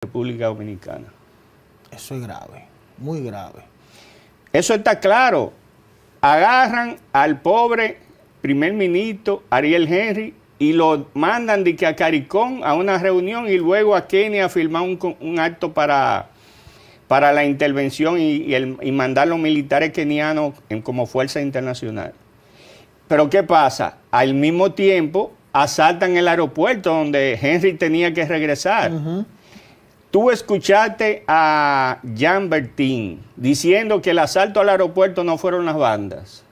República Dominicana. Eso es grave, muy grave. Eso está claro. Agarran al pobre primer ministro Ariel Henry y lo mandan de que a Caricón a una reunión y luego a Kenia a firmar un acto para la intervención y mandar a los militares kenianos como fuerza internacional. Pero ¿qué pasa? Al mismo tiempo asaltan el aeropuerto donde Henry tenía que regresar. Tú escuchaste a Jean Bertin diciendo que el asalto al aeropuerto no fueron las bandas.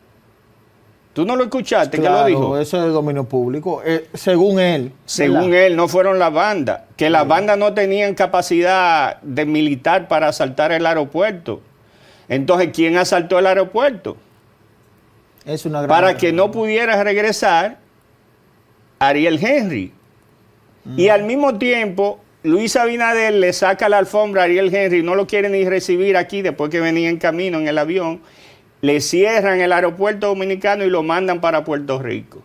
¿Tú no lo escuchaste? Claro, ¿Qué lo dijo? Eso es de dominio público, según él. Según él, no fueron las bandas. Que las bandas no tenían capacidad de militar para asaltar el aeropuerto. Entonces, ¿quién asaltó el aeropuerto? Es una gran Para que no pudiera regresar Ariel Henry. Y al mismo tiempo, Luis Abinader le saca la alfombra a Ariel Henry, no lo quiere ni recibir aquí después que venía en camino en el avión. Le cierran el aeropuerto dominicano y lo mandan para Puerto Rico.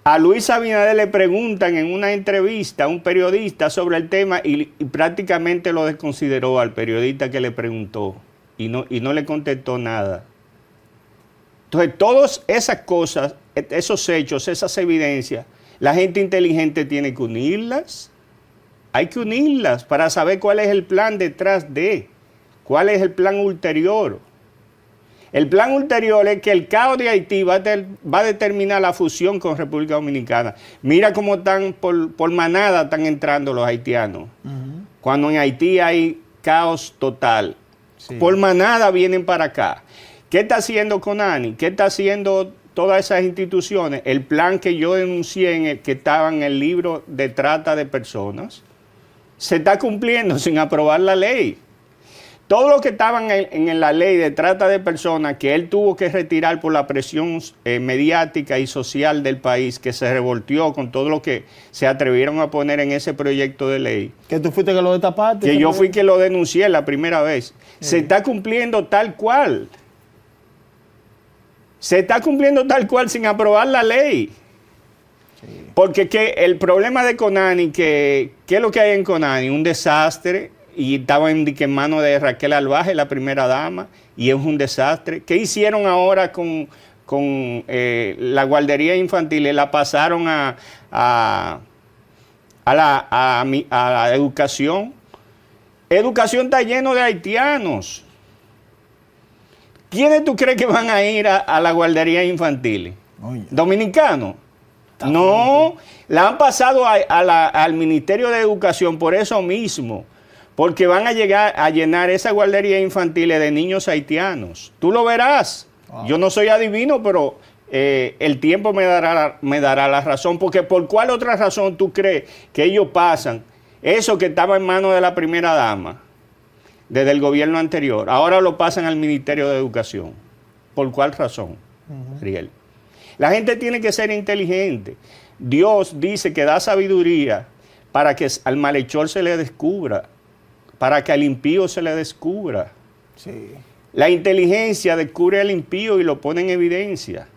A Luis Abinader le preguntan en una entrevista a un periodista sobre el tema y prácticamente lo desconsideró al periodista que le preguntó y no le contestó nada. Entonces, todas esas cosas, esos hechos, esas evidencias, la gente inteligente tiene que unirlas. Hay que unirlas para saber cuál es el plan detrás de, cuál es el plan ulterior. El plan ulterior es que el caos de Haití va a determinar la fusión con República Dominicana. Mira cómo están por manada están entrando los haitianos. Cuando en Haití hay caos total. Sí. Por manada vienen para acá. ¿Qué está haciendo CONANI? ¿Qué está haciendo todas esas instituciones? El plan que yo denuncié que estaba en el libro de trata de personas se está cumpliendo sin aprobar la ley. Todo lo que estaba en la ley de trata de personas que él tuvo que retirar por la presión mediática y social del país, que se revolteó con todo lo que se atrevieron a poner en ese proyecto de ley. ¿Que tú fuiste que lo destapaste? Que yo fui que lo denuncié la primera vez. Se está cumpliendo tal cual. Se está cumpliendo tal cual sin aprobar la ley. Porque el problema de CONANI, ¿qué es lo que hay en CONANI? Un desastre. Y estaba en manos de Raquel Albaje, la primera dama, y es un desastre. ¿Qué hicieron ahora con la guardería infantil? La pasaron a la educación. Educación está lleno de haitianos. ¿Quiénes tú crees que van a ir a la guardería infantil? ¿Dominicanos? No, la han pasado al Ministerio de Educación por eso mismo. Porque van a llegar a llenar esa guardería infantil de niños haitianos. Tú lo verás. Wow. Yo no soy adivino, pero el tiempo me dará la razón. Porque ¿por cuál otra razón tú crees que ellos pasan eso que estaba en manos de la primera dama desde el gobierno anterior? Ahora lo pasan al Ministerio de Educación. ¿Por cuál razón, Riel? La gente tiene que ser inteligente. Dios dice que da sabiduría para que al malhechor se le descubra, para que al impío se le descubra. Sí. La inteligencia descubre al impío y lo pone en evidencia.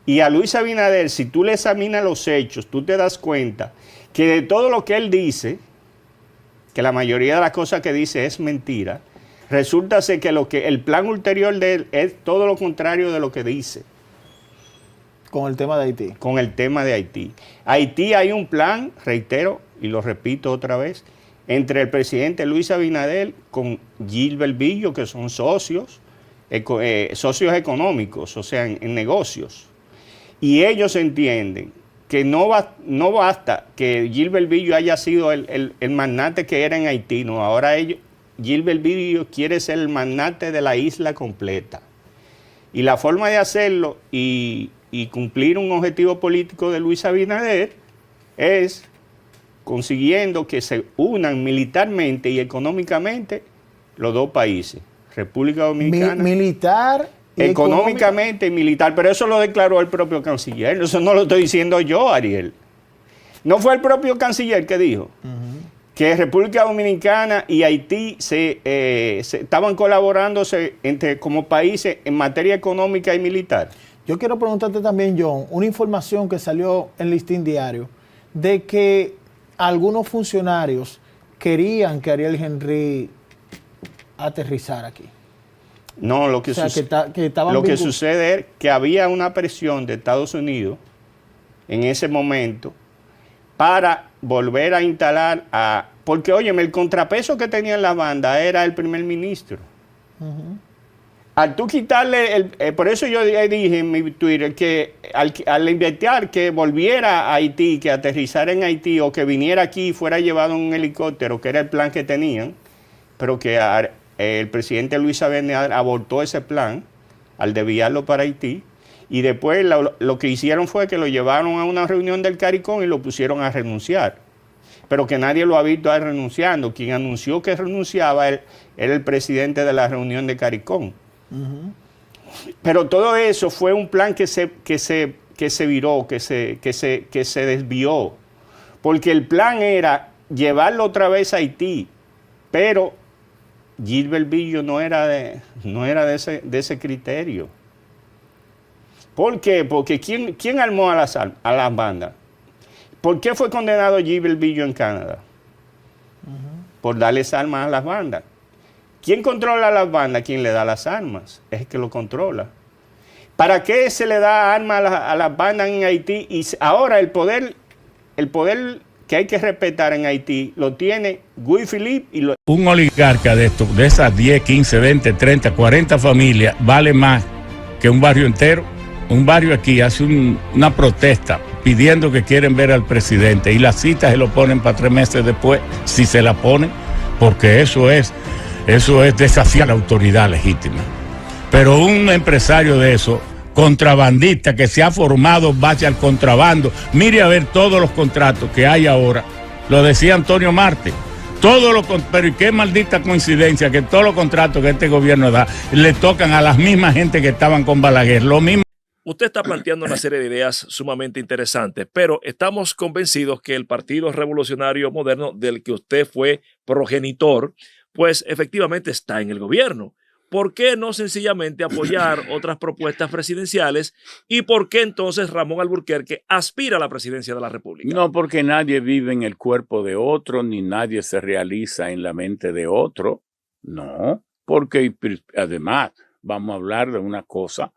Y a Luis Abinader, si tú le examinas los hechos, tú te das cuenta que de todo lo que él dice, que la mayoría de las cosas que dice es mentira, resulta ser que el plan ulterior de él es todo lo contrario de lo que dice. Con el tema de Haití. Con el tema de Haití. Haití hay un plan, reitero, y lo repito otra vez, entre el presidente Luis Abinader con Gilbert Billo, que son socios económicos, o sea, en negocios. Y ellos entienden que no basta que Gilbert Billo haya sido el magnate que era en Haití, no, ahora Gilbert Billo quiere ser el magnate de la isla completa. Y la forma de hacerlo y cumplir un objetivo político de Luis Abinader es consiguiendo que se unan militarmente y económicamente los dos países, República Dominicana. Militar y económicamente y militar, pero eso lo declaró el propio canciller, eso no lo estoy diciendo yo, Ariel. No fue el propio canciller que dijo que República Dominicana y Haití se estaban colaborándose como países en materia económica y militar. Yo quiero preguntarte también, John, una información que salió en Listín Diario de que algunos funcionarios querían que Ariel Henry aterrizara aquí. No, lo que, O sea, que estaban lo que sucede es que había una presión de Estados Unidos en ese momento para volver a instalar a... Porque, óyeme, el contrapeso que tenían las bandas era el primer ministro. Al tú quitarle, por eso yo dije en mi Twitter que al invitar que volviera a Haití, que aterrizara en Haití o que viniera aquí y fuera llevado en un helicóptero, que era el plan que tenían, pero que el presidente Luis Abinader abortó ese plan al desviarlo para Haití, y después lo que hicieron fue que lo llevaron a una reunión del CARICOM y lo pusieron a renunciar. Pero que nadie lo ha visto a él renunciando. Quien anunció que renunciaba era el presidente de la reunión de CARICOM. Pero todo eso fue un plan que se viró, que se desvió. Porque el plan era llevarlo otra vez a Haití, pero Gilbert Billo no era de ese criterio. ¿Por qué? Porque ¿quién armó a las bandas? ¿Por qué fue condenado Gilbert Billo en Canadá? Por darles armas a las bandas. ¿Quién controla las bandas? ¿Quién le da las armas? Es el que lo controla. ¿Para qué se le da armas a las bandas en Haití? Y ahora el poder que hay que respetar en Haití lo tiene Guy Philippe y un oligarca de esas 10, 15, 20, 30, 40 familias vale más que un barrio entero. Un barrio aquí hace una protesta pidiendo que quieren ver al presidente y las citas se lo ponen para 3 meses después, si se la ponen, porque eso es desafiar la autoridad legítima. Pero un empresario de eso, contrabandista, que se ha formado base al contrabando, mire a ver todos los contratos que hay ahora, lo decía Antonio Marte, pero qué maldita coincidencia que todos los contratos que este gobierno da le tocan a las mismas gente que estaban con Balaguer, lo mismo. Usted está planteando una serie de ideas sumamente interesantes, pero estamos convencidos que el Partido Revolucionario Moderno, del que usted fue progenitor, pues efectivamente está en el gobierno. ¿Por qué no sencillamente apoyar otras propuestas presidenciales? ¿Y por qué entonces Ramón Alburquerque aspira a la presidencia de la República? No, porque nadie vive en el cuerpo de otro, ni nadie se realiza en la mente de otro. No, porque además vamos a hablar de una cosa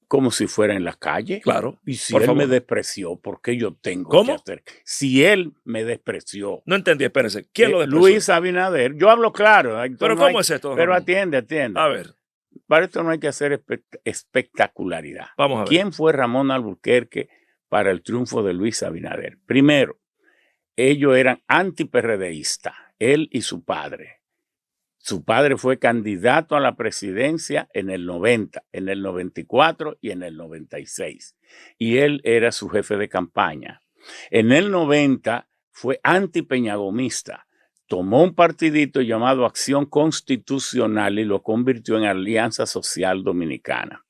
como si fuera en la calle. Claro. Y si él me despreció, ¿por qué yo tengo que hacer? Si él me despreció. No entendí, espérense. ¿Quién lo despreció? Luis Abinader. Yo hablo claro. ¿Pero cómo es esto? Pero atiende. A ver. Para esto no hay que hacer espectacularidad. Vamos a ver. ¿Quién fue Ramón Alburquerque para el triunfo de Luis Abinader? Primero, ellos eran anti-PRDistas, él y su padre. Su padre fue candidato a la presidencia en el 90, en el 94 y en el 96. Y él era su jefe de campaña. En el 90 fue antipeñagomista. Tomó un partidito llamado Acción Constitucional y lo convirtió en Alianza Social Dominicana.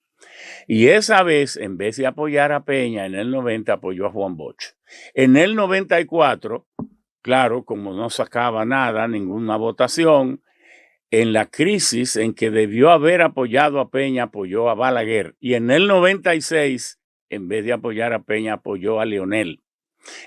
Y esa vez, en vez de apoyar a Peña, en el 90 apoyó a Juan Bosch. En el 94, claro, como no sacaba nada, ninguna votación, en la crisis en que debió haber apoyado a Peña, apoyó a Balaguer. Y en el 96, en vez de apoyar a Peña, apoyó a Leonel.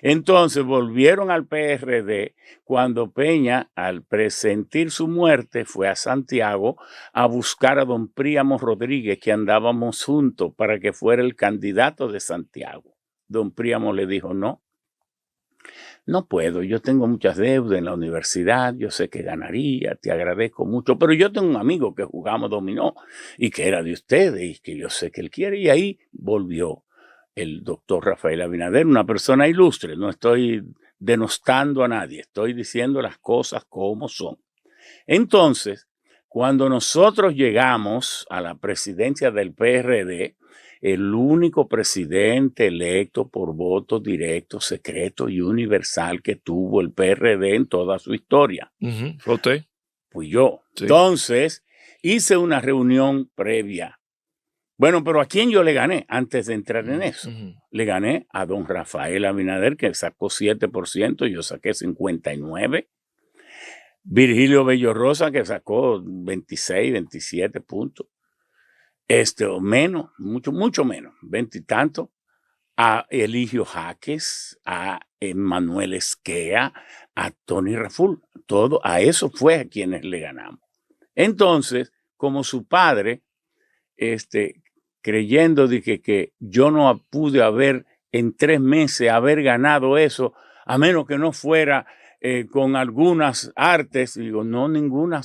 Entonces volvieron al PRD cuando Peña, al presentir su muerte, fue a Santiago a buscar a don Príamo Rodríguez, que andábamos juntos para que fuera el candidato de Santiago. Don Príamo le dijo, no puedo, yo tengo muchas deudas en la universidad, yo sé que ganaría, te agradezco mucho, pero yo tengo un amigo que jugamos dominó y que era de ustedes y que yo sé que él quiere. Y ahí volvió el doctor Rafael Abinader, una persona ilustre. No estoy denostando a nadie, estoy diciendo las cosas como son. Entonces, cuando nosotros llegamos a la presidencia del PRD, el único presidente electo por voto directo, secreto y universal que tuvo el PRD en toda su historia. ¿Usted? Fui yo. Sí. Entonces, hice una reunión previa. Bueno, pero ¿a quién yo le gané antes de entrar en eso? Le gané a don Rafael Abinader, que sacó 7%, yo saqué 59%. Virgilio Bello Rosa, que sacó 26, 27 puntos. O menos, mucho menos, 20 y tanto. a Eligio Jaques, a Manuel Esquea, a Tony Raful. Todo, a eso fue a quienes le ganamos. Entonces, como su padre, creyendo de que yo no pude haber en 3 meses haber ganado eso, a menos que no fuera con algunas artes, digo, no, ninguna.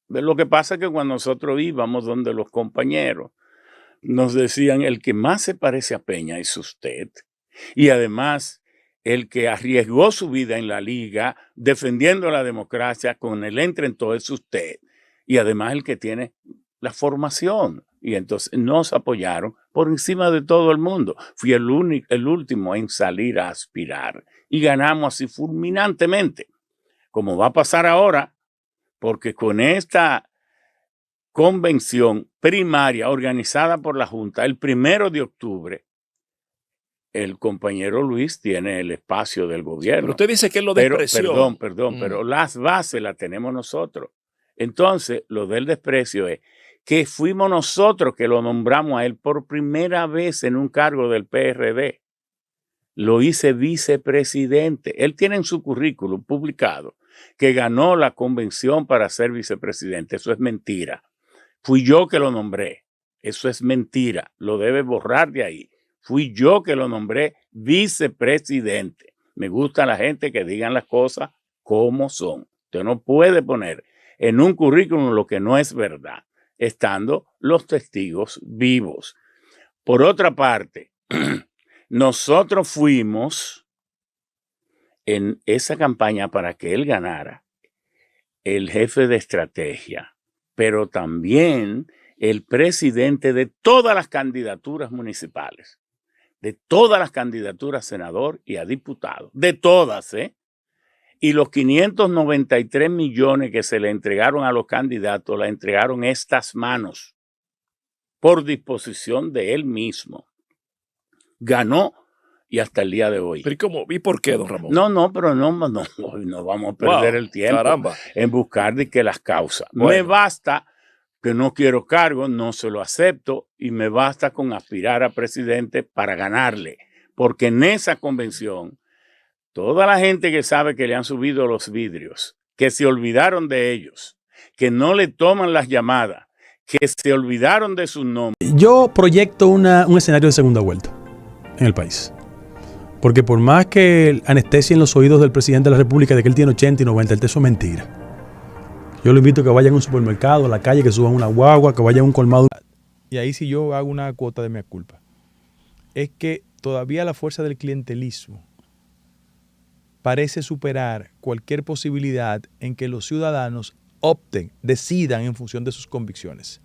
Lo que pasa es que cuando nosotros íbamos donde los compañeros, nos decían, el que más se parece a Peña es usted. Y además, el que arriesgó su vida en la liga, defendiendo la democracia con el entre en todo es usted. Y además el que tiene la formación. Y entonces nos apoyaron por encima de todo el mundo. Fui el último en salir a aspirar. Y ganamos así fulminantemente. Como va a pasar ahora, porque con esta convención primaria organizada por la Junta el 1 de octubre, el compañero Luis tiene el espacio del gobierno. Pero usted dice que él lo despreció. Perdón, pero las bases las tenemos nosotros. Entonces, lo del desprecio es que fuimos nosotros que lo nombramos a él por primera vez en un cargo del PRD. Lo hice vicepresidente. Él tiene en su currículum publicado que ganó la convención para ser vicepresidente. Eso es mentira. Fui yo que lo nombré. Eso es mentira. Lo debe borrar de ahí. Fui yo que lo nombré vicepresidente. Me gusta la gente que digan las cosas como son. Usted no puede poner en un currículum lo que no es verdad, estando los testigos vivos. Por otra parte, nosotros fuimos en esa campaña para que él ganara el jefe de estrategia, pero también el presidente de todas las candidaturas municipales, de todas las candidaturas a senador y a diputado, de todas, y los 593 millones que se le entregaron a los candidatos, la entregaron estas manos por disposición de él mismo. Ganó y hasta el día de hoy. ¿Pero cómo? ¿Y por qué, don Ramón? Pero no vamos a perder el tiempo en buscar de que las causas. Bueno. Me basta que no quiero cargo, no se lo acepto y me basta con aspirar a presidente para ganarle. Porque en esa convención, toda la gente que sabe que le han subido los vidrios, que se olvidaron de ellos, que no le toman las llamadas, que se olvidaron de sus nombres. Yo proyecto un escenario de segunda vuelta en el país. Porque por más que anestesien los oídos del presidente de la República de que él tiene 80 y 90, eso es mentira. Yo lo invito a que vaya a un supermercado, a la calle, que suban una guagua, que vaya a un colmado. Y ahí sí yo hago una cuota de mea culpa. Es que todavía la fuerza del clientelismo parece superar cualquier posibilidad en que los ciudadanos opten, decidan en función de sus convicciones.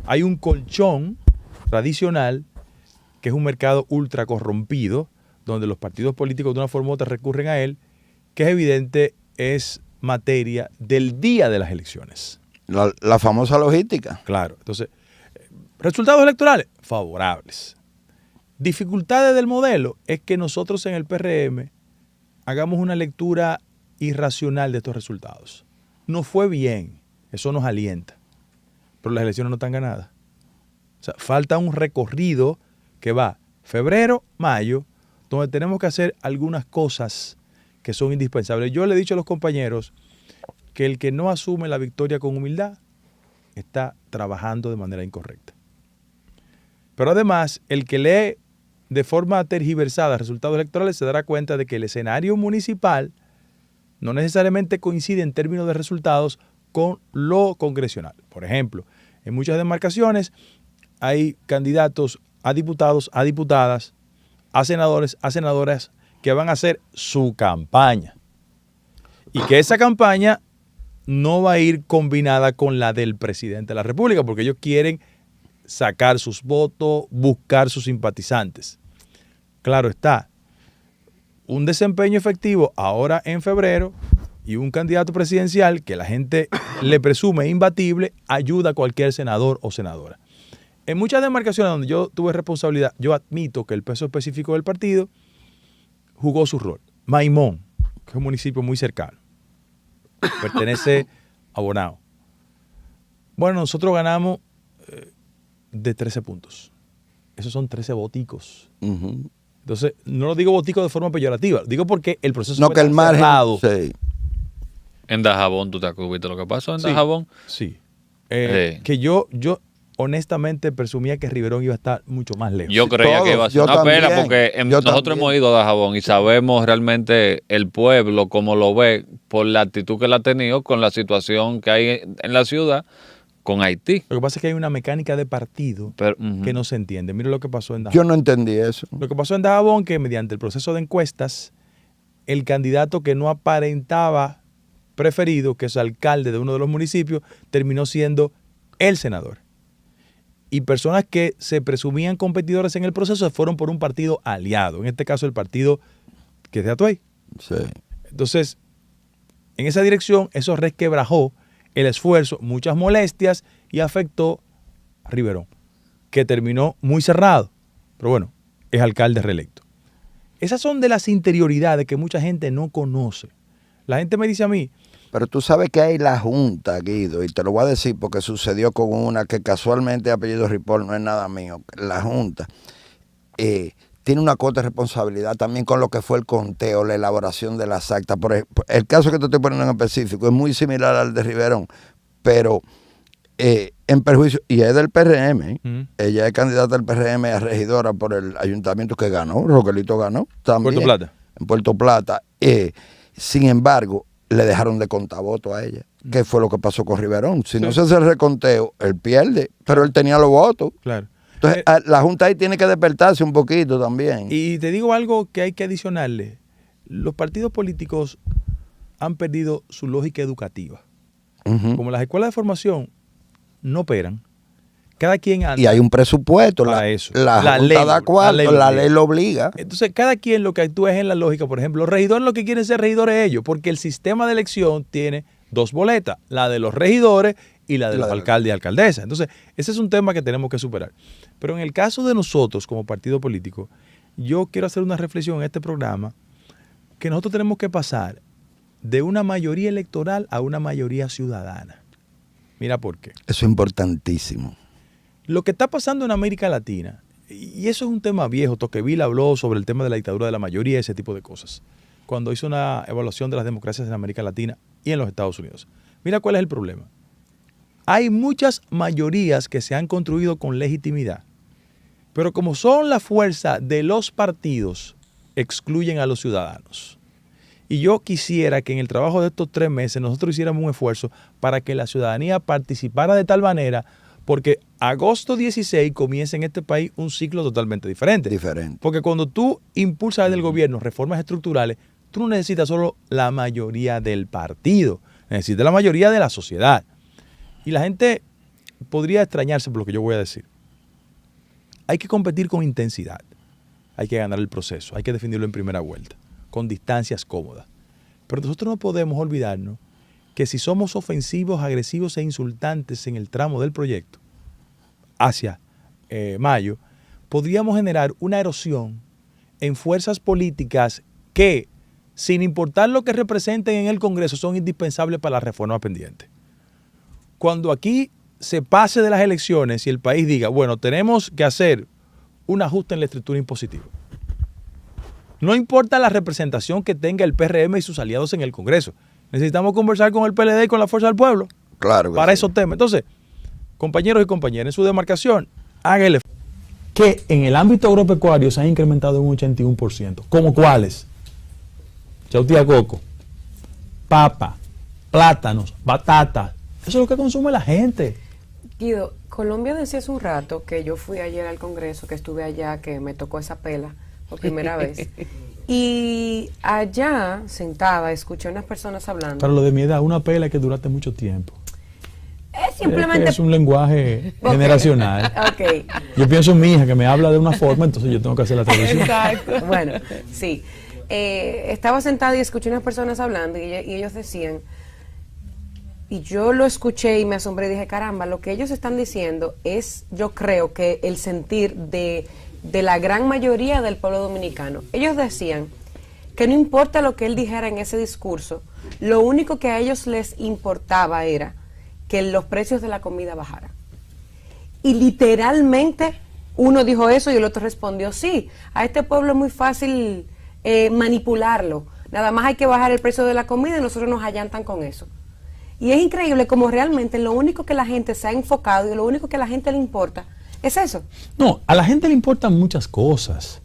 Hay un colchón tradicional que es un mercado ultra corrompido, donde los partidos políticos de una forma u otra recurren a él, que es evidente es materia del día de las elecciones. La famosa logística. Claro. Entonces, resultados electorales favorables. Dificultades del modelo es que nosotros en el PRM hagamos una lectura irracional de estos resultados. No fue bien, eso nos alienta, pero las elecciones no están ganadas. O sea, falta un recorrido que va febrero, mayo, donde tenemos que hacer algunas cosas que son indispensables. Yo le he dicho a los compañeros que el que no asume la victoria con humildad está trabajando de manera incorrecta. Pero además, el que lee de forma tergiversada resultados electorales se dará cuenta de que el escenario municipal no necesariamente coincide en términos de resultados con lo congresional. Por ejemplo, en muchas demarcaciones hay candidatos a diputados, a diputadas, a senadores, a senadoras que van a hacer su campaña. Y que esa campaña no va a ir combinada con la del presidente de la República, porque ellos quieren sacar sus votos, buscar sus simpatizantes. Claro está, un desempeño efectivo ahora en febrero y un candidato presidencial que la gente le presume imbatible ayuda a cualquier senador o senadora. En muchas demarcaciones donde yo tuve responsabilidad, yo admito que el peso específico del partido jugó su rol. Maimón, que es un municipio muy cercano, pertenece a Bonao. Bueno, nosotros ganamos de 13 puntos. esos son 13 boticos. Ujú. Entonces, no lo digo botico de forma peyorativa, digo porque el proceso No, fue que el tan margen. cerrado. Sí. En Dajabón, ¿tú te acuerdas lo que pasó en Sí. Dajabón? Sí. Sí. Que yo honestamente presumía que Riverón iba a estar mucho más lejos. Yo creía todos, que iba a ser yo una pena también, porque yo nosotros también. hemos ido a Dajabón y sabemos realmente el pueblo como lo ve por la actitud que él ha tenido con la situación que hay en la ciudad con Haití. Lo que pasa es que hay una mecánica de partido Pero, que no se entiende. Mira lo que pasó en Dajabón. Yo no entendí eso. Lo que pasó en Dajabón, que mediante el proceso de encuestas, el candidato que no aparentaba preferido, que es alcalde de uno de los municipios, terminó siendo el senador. Y personas que se presumían competidores en el proceso fueron por un partido aliado, en este caso el partido que es de Atuey. Sí. Entonces, en esa dirección, eso resquebrajó el esfuerzo, muchas molestias y afectó a Riverón, que terminó muy cerrado. Pero bueno, es alcalde reelecto. Esas son de las interioridades que mucha gente no conoce. La gente me dice a mí, Pero tú sabes que hay la Junta, Guido, y te lo voy a decir porque sucedió con una que casualmente apellido Ripoll no es nada mío. La Junta tiene una cuota de responsabilidad también con lo que fue el conteo, la elaboración de las actas. Por ejemplo, el caso que te estoy poniendo en específico es muy similar al de Riverón, pero en perjuicio, y es del PRM, ella es candidata del PRM a regidora por el ayuntamiento que ganó, Roquelito ganó también. Puerto Plata. En Puerto Plata. Sin embargo, le dejaron de contar votos a ella. ¿Qué fue lo que pasó con Riverón? Si no se hace el reconteo, él pierde, pero él tenía los votos. claro. Entonces, la Junta ahí tiene que despertarse un poquito también. Y te digo algo que hay que adicionarle. Los partidos políticos han perdido su lógica educativa. Ujú. Como las escuelas de formación no operan, cada quien anda Y hay un presupuesto, para la, eso. la La Junta ley, da cuarto, la la ley ley lo obliga. Entonces, cada quien lo que actúa es en la lógica. Por ejemplo, los regidores lo que quieren ser regidores ellos, porque el sistema de elección tiene dos boletas, la de los regidores y la de los alcaldes y alcaldesas. Entonces, ese es un tema que tenemos que superar. Pero en el caso de nosotros como partido político, yo quiero hacer una reflexión en este programa que nosotros tenemos que pasar de una mayoría electoral a una mayoría ciudadana. Mira por qué. Eso es importantísimo. Lo que está pasando en América Latina, y eso es un tema viejo, Tocqueville habló sobre el tema de la dictadura de la mayoría y ese tipo de cosas, cuando hizo una evaluación de las democracias en América Latina y en los Estados Unidos. Mira cuál es el problema. Hay muchas mayorías que se han construido con legitimidad, pero como son la fuerza de los partidos, excluyen a los ciudadanos. Y yo quisiera que en el trabajo de estos 3 meses nosotros hiciéramos un esfuerzo para que la ciudadanía participara de tal manera, porque agosto 16 comienza en este país un ciclo totalmente diferente. Porque cuando tú impulsas desde el gobierno reformas estructurales, tú no necesitas solo la mayoría del partido, necesitas la mayoría de la sociedad. Y la gente podría extrañarse por lo que yo voy a decir. Hay que competir con intensidad, hay que ganar el proceso, hay que definirlo en primera vuelta, con distancias cómodas. Pero nosotros no podemos olvidarnos que si somos ofensivos, agresivos e insultantes en el tramo del proyecto hacia mayo, podríamos generar una erosión en fuerzas políticas que, sin importar lo que representen en el Congreso, son indispensables para la reforma pendiente. Cuando aquí se pase de las elecciones y el país diga, bueno, tenemos que hacer un ajuste en la estructura impositiva. No importa la representación que tenga el PRM y sus aliados en el Congreso. Necesitamos conversar con el PLD y con la Fuerza del Pueblo para esos temas. Entonces, compañeros y compañeras, en su demarcación, háganle. Que en el ámbito agropecuario se ha incrementado un 81%. ¿Cómo cuáles? Chautía coco, papa, plátanos, batata. Eso es lo que consume la gente. Guido, Colombia decía hace un rato que yo fui ayer al Congreso, que estuve allá, que me tocó esa pela por primera vez. Y allá, sentada, escuché a unas personas hablando. Para lo de mi edad, una pela que duraste mucho tiempo. Es simplemente... Es un lenguaje generacional. Okay. Yo pienso en mi hija que me habla de una forma, entonces yo tengo que hacer la traducción. Exacto. Bueno, sí. Estaba sentada y escuché unas personas hablando y ellos decían, y yo lo escuché y me asombré y dije, caramba, lo que ellos están diciendo es, yo creo que el sentir de la gran mayoría del pueblo dominicano. Ellos decían que no importa lo que él dijera en ese discurso, lo único que a ellos les importaba era que los precios de la comida bajaran. Y literalmente uno dijo eso y el otro respondió, sí, a este pueblo es muy fácil manipularlo, nada más hay que bajar el precio de la comida y nosotros nos allantan con eso. Y es increíble como realmente lo único que la gente se ha enfocado y lo único que a la gente le importa es eso. No, a la gente le importan muchas cosas.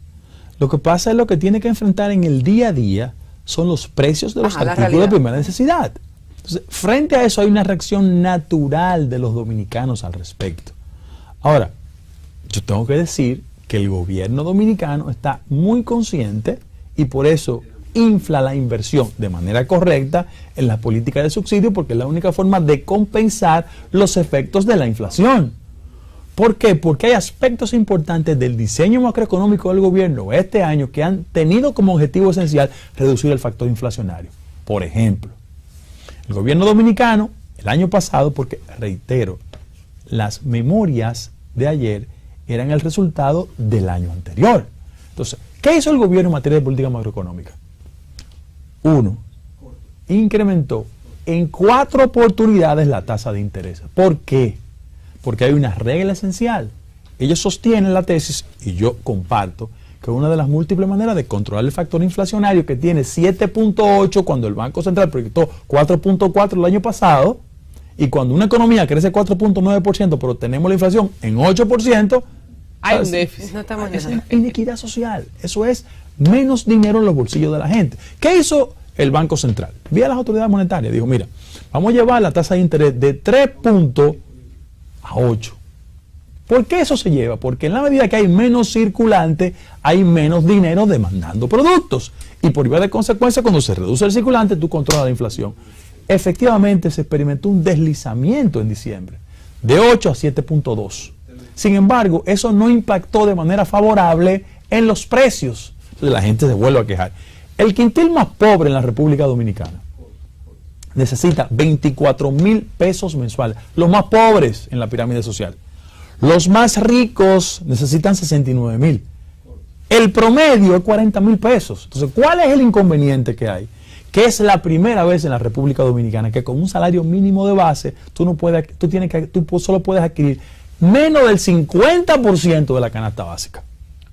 Lo que pasa es lo que tiene que enfrentar en el día a día son los precios de los artículos de primera necesidad. Entonces, frente a eso hay una reacción natural de los dominicanos al respecto. Ahora, yo tengo que decir que el gobierno dominicano está muy consciente y por eso infla la inversión de manera correcta en la política de subsidio, porque es la única forma de compensar los efectos de la inflación. ¿Por qué? Porque hay aspectos importantes del diseño macroeconómico del gobierno este año que han tenido como objetivo esencial reducir el factor inflacionario. Por ejemplo, el gobierno dominicano el año pasado, porque reitero, las memorias de ayer eran el resultado del año anterior. Entonces, ¿qué hizo el gobierno en materia de política macroeconómica? Uno, incrementó en 4 oportunidades la tasa de interés. ¿Por qué? Porque hay una regla esencial. Ellos sostienen la tesis, y yo comparto, que una de las múltiples maneras de controlar el factor inflacionario, que tiene 7.8 cuando el Banco Central proyectó 4.4 el año pasado, y cuando una economía crece 4.9%, pero tenemos la inflación en 8%, hay un déficit. Es inequidad social. Eso es menos dinero en los bolsillos de la gente. ¿Qué hizo el Banco Central? Vía las autoridades monetarias. Dijo, mira, vamos a llevar la tasa de interés de 3 puntos a 8. ¿Por qué eso se lleva? Porque en la medida que hay menos circulante, hay menos dinero demandando productos. Y por vía de consecuencia, cuando se reduce el circulante, tú controlas la inflación. Efectivamente, se experimentó un deslizamiento en diciembre, de 8 a 7.2. Sin embargo, eso no impactó de manera favorable en los precios. Entonces la gente se vuelve a quejar. El quintil más pobre en la República Dominicana necesita 24,000 pesos mensuales. Los más pobres en la pirámide social. Los más ricos necesitan 69,000. El promedio es 40,000 pesos. Entonces, ¿cuál es el inconveniente que hay? Que es la primera vez en la República Dominicana que con un salario mínimo de base tú solo puedes adquirir menos del 50% de la canasta básica.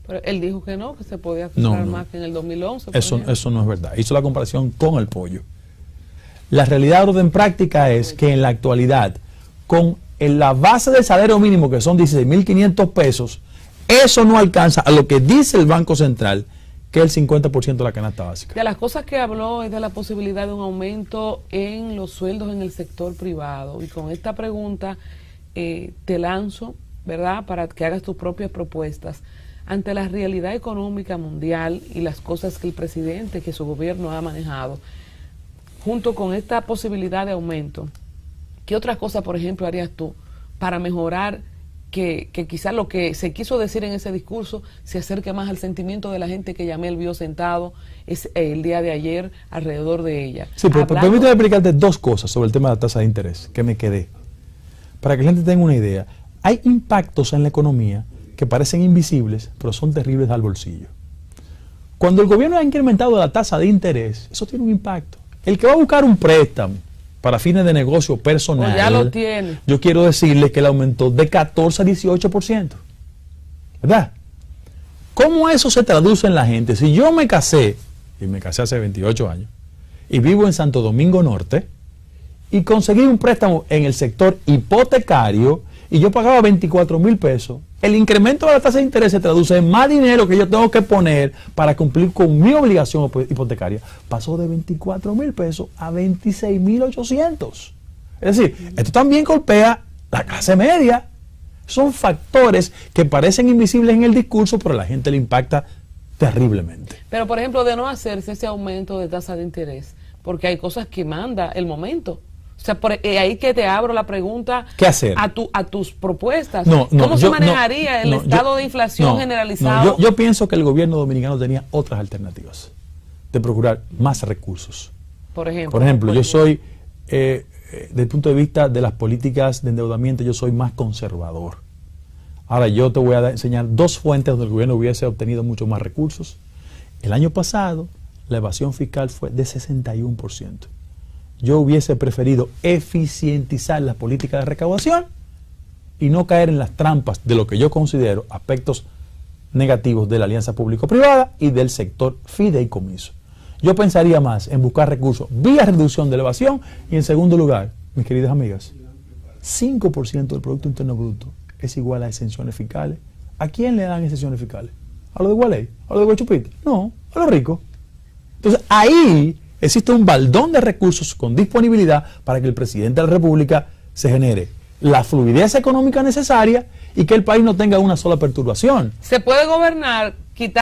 Pero él dijo que no, que se podía comprar más que en el 2011. Eso no es verdad. Hizo la comparación con el pollo. La realidad en práctica es que en la actualidad, con la base del salario mínimo, que son 16,500 pesos, eso no alcanza a lo que dice el Banco Central, que es el 50% de la canasta básica. De las cosas que habló es de la posibilidad de un aumento en los sueldos en el sector privado. Y con esta pregunta te lanzo, ¿verdad?, para que hagas tus propias propuestas. Ante la realidad económica mundial y las cosas que el presidente, que su gobierno ha manejado, junto con esta posibilidad de aumento, ¿qué otras cosas, por ejemplo, harías tú para mejorar que quizás lo que se quiso decir en ese discurso se acerque más al sentimiento de la gente que Yamel vio sentado el día de ayer alrededor de ella? Sí, pero permíteme explicarte 2 cosas sobre el tema de la tasa de interés, que me quedé. Para que la gente tenga una idea, hay impactos en la economía que parecen invisibles, pero son terribles al bolsillo. Cuando el gobierno ha incrementado la tasa de interés, eso tiene un impacto. El que va a buscar un préstamo para fines de negocio personal, ya lo tiene. Yo quiero decirle que él aumentó de 14 a 18%. ¿Verdad? ¿Cómo eso se traduce en la gente? Si yo me casé, y me casé hace 28 años, y vivo en Santo Domingo Norte, y conseguí un préstamo en el sector hipotecario, y yo pagaba 24,000 pesos, el incremento de la tasa de interés se traduce en más dinero que yo tengo que poner para cumplir con mi obligación hipotecaria. Pasó de 24,000 pesos a 26,800. Es decir, esto también golpea la clase media. Son factores que parecen invisibles en el discurso, pero a la gente le impacta terriblemente. Pero, por ejemplo, de no hacerse ese aumento de tasa de interés, porque hay cosas que manda el momento. O sea, ahí que te abro la pregunta. ¿Qué hacer? A tus propuestas. ¿Cómo se manejaría el estado de inflación generalizado? Yo pienso que el gobierno dominicano tenía otras alternativas de procurar más recursos. Por ejemplo, yo soy, desde el punto de vista de las políticas de endeudamiento, yo soy más conservador. Ahora, yo te voy a enseñar 2 fuentes donde el gobierno hubiese obtenido mucho más recursos. El año pasado, la evasión fiscal fue de 61%. Yo hubiese preferido eficientizar la política de recaudación y no caer en las trampas de lo que yo considero aspectos negativos de la alianza público-privada y del sector fideicomiso. Yo pensaría más en buscar recursos vía reducción de la evasión y, en segundo lugar, mis queridas amigas, 5% del Producto Interno Bruto es igual a exenciones fiscales. ¿A quién le dan exenciones fiscales? ¿A los de Gualey? ¿A los de Guachupita? No, a los ricos. Entonces ahí existe un baldón de recursos con disponibilidad para que el presidente de la República se genere la fluidez económica necesaria y que el país no tenga una sola perturbación. Se puede gobernar quitando